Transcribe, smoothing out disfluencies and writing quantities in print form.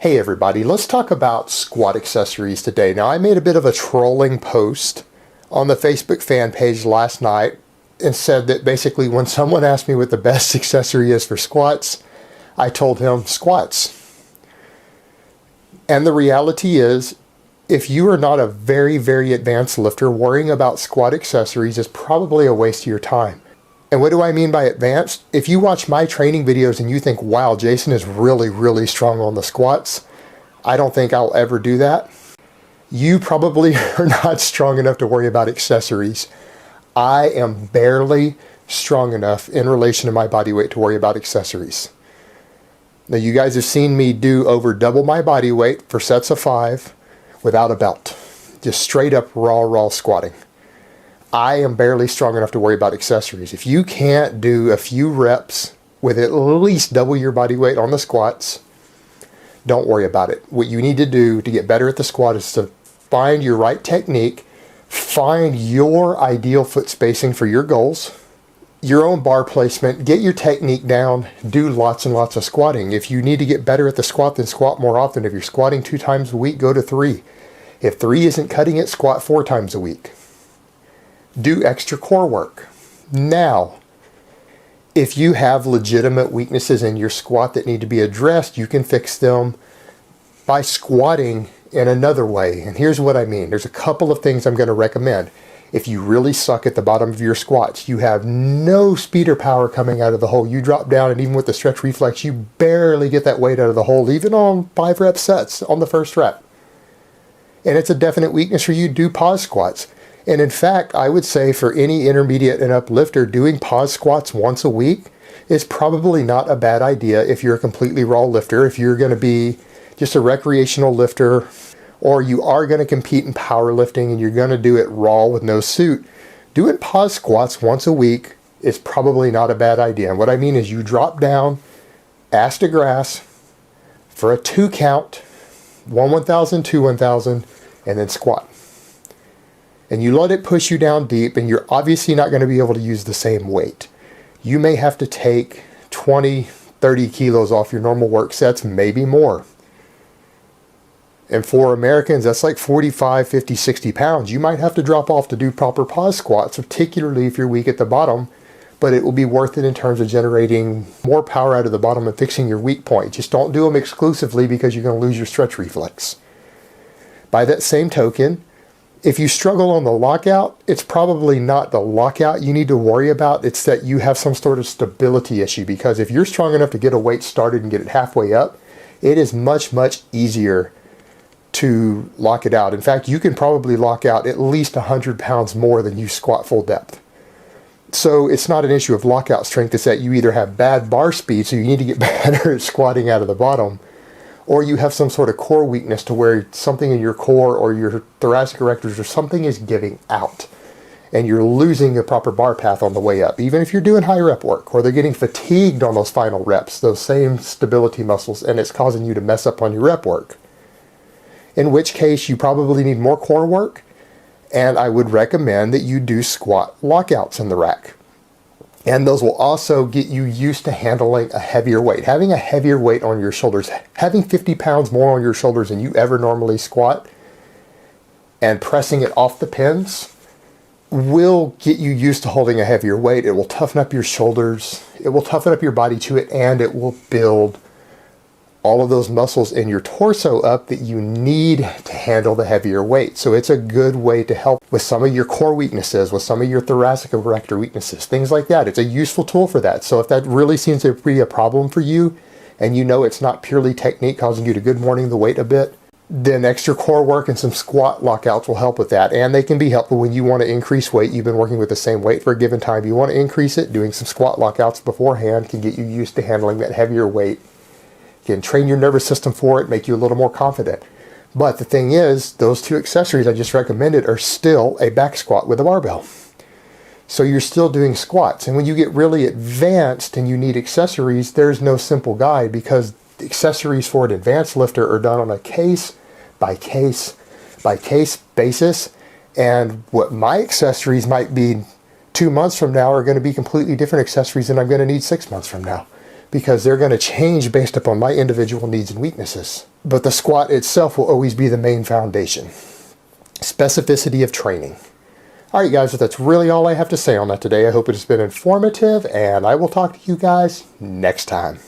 Hey everybody, let's talk about squat accessories today. Now, I made a bit of a trolling post on the Facebook fan page last night and said that basically when someone asked me what the best accessory is for squats, I told him squats. And the reality is, if you are not a very, very advanced lifter, worrying about squat accessories is probably a waste of your time. And what do I mean by advanced? If you watch my training videos and you think, wow, Jason is really, really strong on the squats, I don't think I'll ever do that. You probably are not strong enough to worry about accessories. I am barely strong enough in relation to my body weight to worry about accessories. Now, you guys have seen me do over double my body weight for sets of 5 without a belt. Just straight up raw squatting. I am barely strong enough to worry about accessories. If you can't do a few reps with at least double your body weight on the squats, don't worry about it. What you need to do to get better at the squat is to find your right technique, find your ideal foot spacing for your goals, your own bar placement, get your technique down, do lots and lots of squatting. If you need to get better at the squat, then squat more often. If you're squatting 2 times a week, go to 3. If 3 isn't cutting it, squat 4 times a week. Do extra core work. Now, if you have legitimate weaknesses in your squat that need to be addressed, you can fix them by squatting in another way. And here's what I mean. There's a couple of things I'm going to recommend. If you really suck at the bottom of your squats, you have no speed or power coming out of the hole. You drop down, and even with the stretch reflex, you barely get that weight out of the hole, even on 5 rep sets on the first rep. And it's a definite weakness for you. Do pause squats. And in fact, I would say for any intermediate and up lifter, doing pause squats once a week is probably not a bad idea if you're a completely raw lifter. If you're going to be just a recreational lifter, or you are going to compete in powerlifting and you're going to do it raw with no suit, doing pause squats once a week is probably not a bad idea. And what I mean is you drop down, ass to grass for a 2 count, 1 1,000, 2 1,000, and then squat. And you let it push you down deep, and you're obviously not going to be able to use the same weight. You may have to take 20, 30 kilos off your normal work sets, maybe more. And for Americans, that's like 45, 50, 60 pounds. You might have to drop off to do proper pause squats, particularly if you're weak at the bottom, but it will be worth it in terms of generating more power out of the bottom and fixing your weak point. Just don't do them exclusively because you're going to lose your stretch reflex. By that same token, if you struggle on the lockout, it's probably not the lockout you need to worry about. It's that you have some sort of stability issue, because if you're strong enough to get a weight started and get it halfway up, it is much, much easier to lock it out. In fact, you can probably lock out at least 100 pounds more than you squat full depth. So it's not an issue of lockout strength. It's that you either have bad bar speed, so you need to get better at squatting out of the bottom, or you have some sort of core weakness to where something in your core or your thoracic erectors or something is giving out, and you're losing a proper bar path on the way up, even if you're doing high rep work, or they're getting fatigued on those final reps, those same stability muscles, and it's causing you to mess up on your rep work. In which case, you probably need more core work, and I would recommend that you do squat lockouts in the rack. And those will also get you used to handling a heavier weight. Having a heavier weight on your shoulders, having 50 pounds more on your shoulders than you ever normally squat, and pressing it off the pins will get you used to holding a heavier weight. It will toughen up your shoulders, it will toughen up your body to it, and it will build all of those muscles in your torso up that you need to handle the heavier weight. So it's a good way to help with some of your core weaknesses, with some of your thoracic erector weaknesses, things like that. It's a useful tool for that. So if that really seems to be a problem for you, and you know it's not purely technique causing you to good morning the weight a bit, then extra core work and some squat lockouts will help with that. And they can be helpful when you want to increase weight. You've been working with the same weight for a given time. You want to increase it. Doing some squat lockouts beforehand can get you used to handling that heavier weight. Can train your nervous system for it, make you a little more confident. But the thing is, those 2 accessories I just recommended are still a back squat with a barbell. So you're still doing squats. And when you get really advanced and you need accessories, there's no simple guide, because accessories for an advanced lifter are done on a case by case by case basis. And what my accessories might be 2 months from now are going to be completely different accessories than I'm going to need 6 months from now. because they're going to change based upon my individual needs and weaknesses. But the squat itself will always be the main foundation. Specificity of training. All right, guys, that's really all I have to say on that today. I hope it has been informative, and I will talk to you guys next time.